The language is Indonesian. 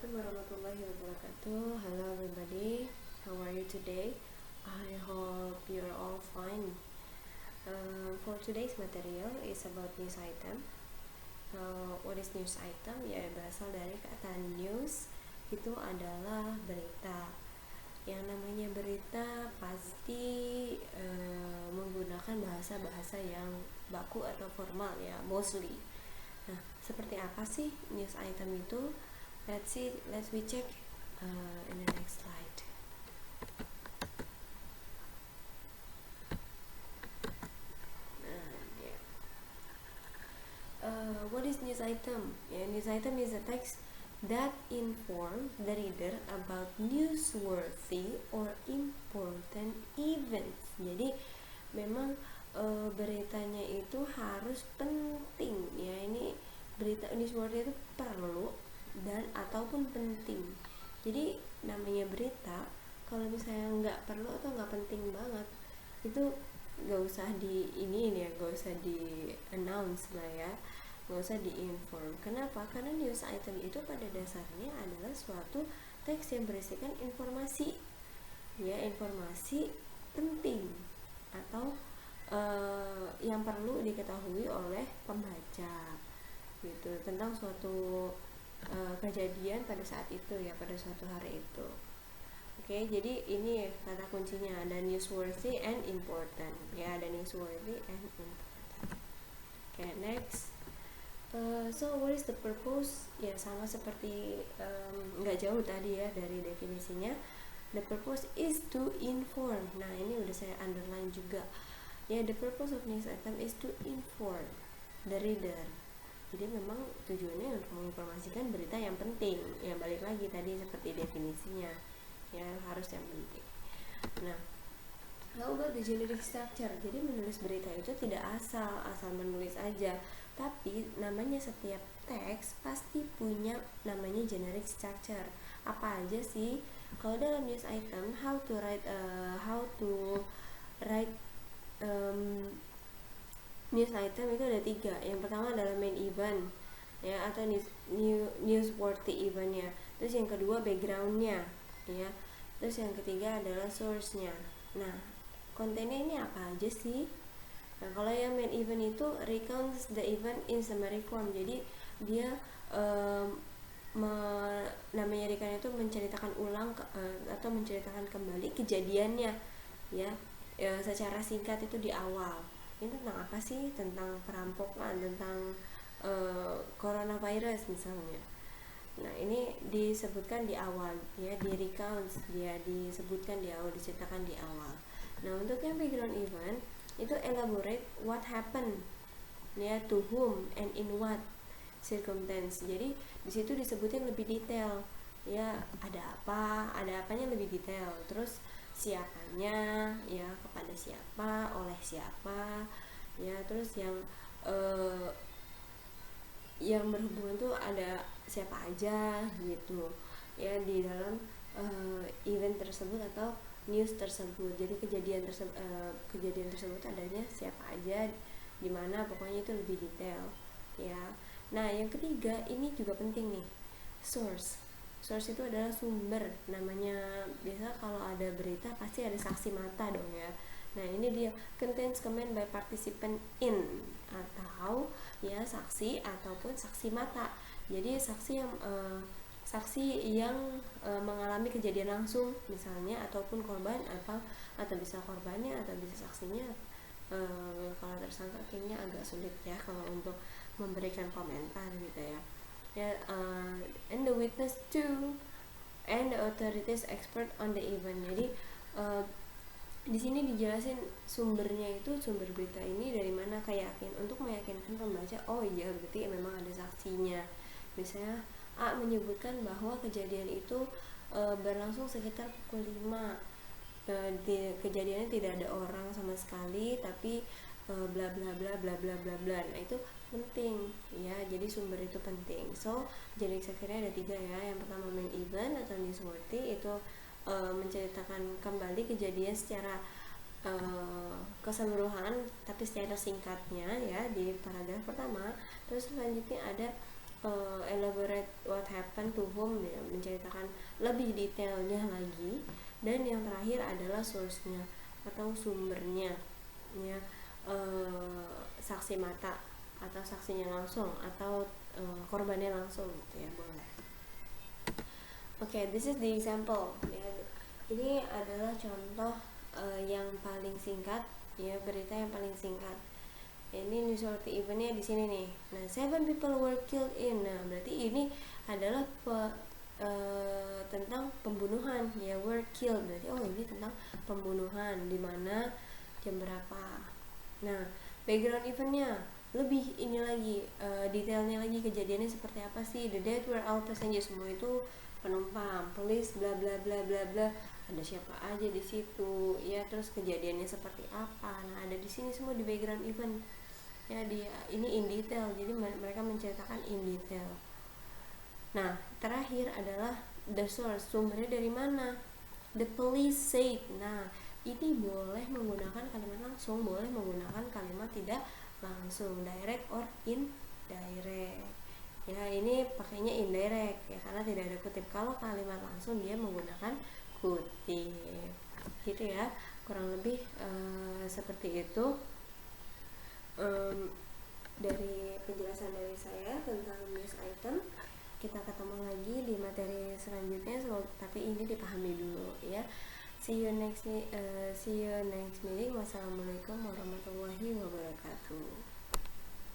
Assalamualaikum warahmatullahi wabarakatuh. Hello everybody, how are you today? I hope you're all fine. For today's material is about news item. What is news item? Ya, berasal dari kata news, itu adalah berita. Yang namanya berita pasti menggunakan bahasa-bahasa yang baku atau formal ya, mostly. Nah, seperti apa sih news item itu? Let's we check in the next slide. What is news item? News item is a text that informs the reader about newsworthy or important events. Jadi memang beritanya itu harus penting ya. Ini berita newsworthy itu perlu dan ataupun penting. Jadi namanya berita, kalau misalnya nggak perlu atau nggak penting banget, itu nggak usah nggak usah di announce lah ya, nggak usah diinform. Kenapa? Karena news item itu pada dasarnya adalah suatu teks yang berisikan informasi ya, informasi penting atau yang perlu diketahui oleh pembaca gitu tentang suatu kejadian pada saat itu ya, pada suatu hari itu. Oke, jadi ini kata kuncinya, ada newsworthy and important ya, ada newsworthy and important. Oke, next. So what is the purpose? Ya sama seperti nggak jauh tadi ya dari definisinya. The purpose is to inform. Nah ini udah saya underline juga ya, the purpose of news item is to inform the reader. Jadi memang tujuannya untuk menginformasikan berita yang penting. Ya balik lagi tadi seperti definisinya ya, harus yang penting. Nah, how about the generic structure? Jadi menulis berita itu tidak asal menulis aja, tapi namanya setiap teks pasti punya namanya generic structure. Apa aja sih? Kalau dalam news item, how to write news item itu ada 3. Yang pertama adalah main event ya, atau newsworthy event ya. Terus yang kedua backgroundnya ya. Terus yang ketiga adalah source-nya. Nah, kontennya ini apa aja sih? Nah, kalau yang main event itu recounts the event in summary form. Jadi dia namanya recount itu menceritakan ulang atau menceritakan kembali kejadiannya ya, secara singkat itu di awal. Ini tentang apa sih? Tentang perampokan, tentang coronavirus misalnya. Nah ini disebutkan di awal ya, di recounts, dia disebutkan di awal, diceritakan di awal. Nah untuk yang background event itu elaborate what happened ya, to whom and in what circumstance. Jadi di situ disebutin lebih detail ya, ada apanya lebih detail. Terus siapanya ya, kepada siapa, oleh siapa ya. Terus yang berhubungan tuh ada siapa aja gitu ya di dalam event tersebut atau news tersebut. Jadi kejadian tersebut adanya siapa aja, di mana, pokoknya itu lebih detail ya. Nah yang ketiga ini juga penting nih, source itu adalah sumber. Namanya biasa kalau ada berita pasti ada saksi mata dong ya. Nah ini dia, contains comment by participant in, atau ya saksi ataupun saksi mata. Jadi saksi yang mengalami kejadian langsung misalnya, ataupun korban, atau bisa korbannya atau bisa saksinya. Kalau tersangka kayaknya agak sulit ya kalau untuk memberikan komentar gitu ya. And the witness too, and the authorities expert on the event. Jadi di sini dijelasin sumbernya, itu sumber berita ini dari mana, untuk meyakinkan pembaca, oh iya berarti memang ada saksinya. Misalnya A menyebutkan bahwa kejadian itu berlangsung sekitar pukul 5. Kejadiannya tidak ada orang sama sekali, tapi bla bla bla bla bla bla bla. Nah itu penting ya, jadi sumber itu penting. So jadi sekiranya ada 3 ya. Yang pertama main event atau newsworthy, itu menceritakan kembali kejadian secara keseluruhan tapi secara singkatnya ya di paragraf pertama. Terus selanjutnya ada elaborate what happened to whom, ya, menceritakan lebih detailnya lagi. Dan yang terakhir adalah source-nya atau sumbernya, ya, saksi mata atau saksinya langsung atau korbannya langsung gitu ya, boleh. Oke, this is the example ya. Ini adalah contoh yang paling singkat ya, berita yang paling singkat. Ini newsworthy eventnya di sini nih. Nah, 7 people were killed in. Nah, berarti ini adalah tentang pembunuhan ya, were killed. Berarti ini tentang pembunuhan, di mana, jam berapa. Nah, background eventnya lebih ini lagi, detailnya lagi, kejadiannya seperti apa sih. The death were all passengers, semua itu penumpang, police bla bla bla bla bla, ada siapa aja di situ ya, terus kejadiannya seperti apa. Nah, ada di sini semua di background event ya, ini in detail, jadi mereka menceritakan in detail. Nah, terakhir adalah the source, sumbernya dari mana. The police said. Nah, ini boleh menggunakan kalimat langsung, boleh menggunakan kalimat tidak langsung, direct or indirect. Ya, ini pakainya indirect ya, karena tidak ada kutip. Kalau kalimat langsung dia menggunakan kutip. Gitu ya, kurang lebih seperti itu. Dari penjelasan dari saya tentang news item. Kita ketemu lagi di materi selanjutnya, tapi ini dipahami dulu ya. See you next meeting. Wassalamualaikum warahmatullahi wabarakatuh.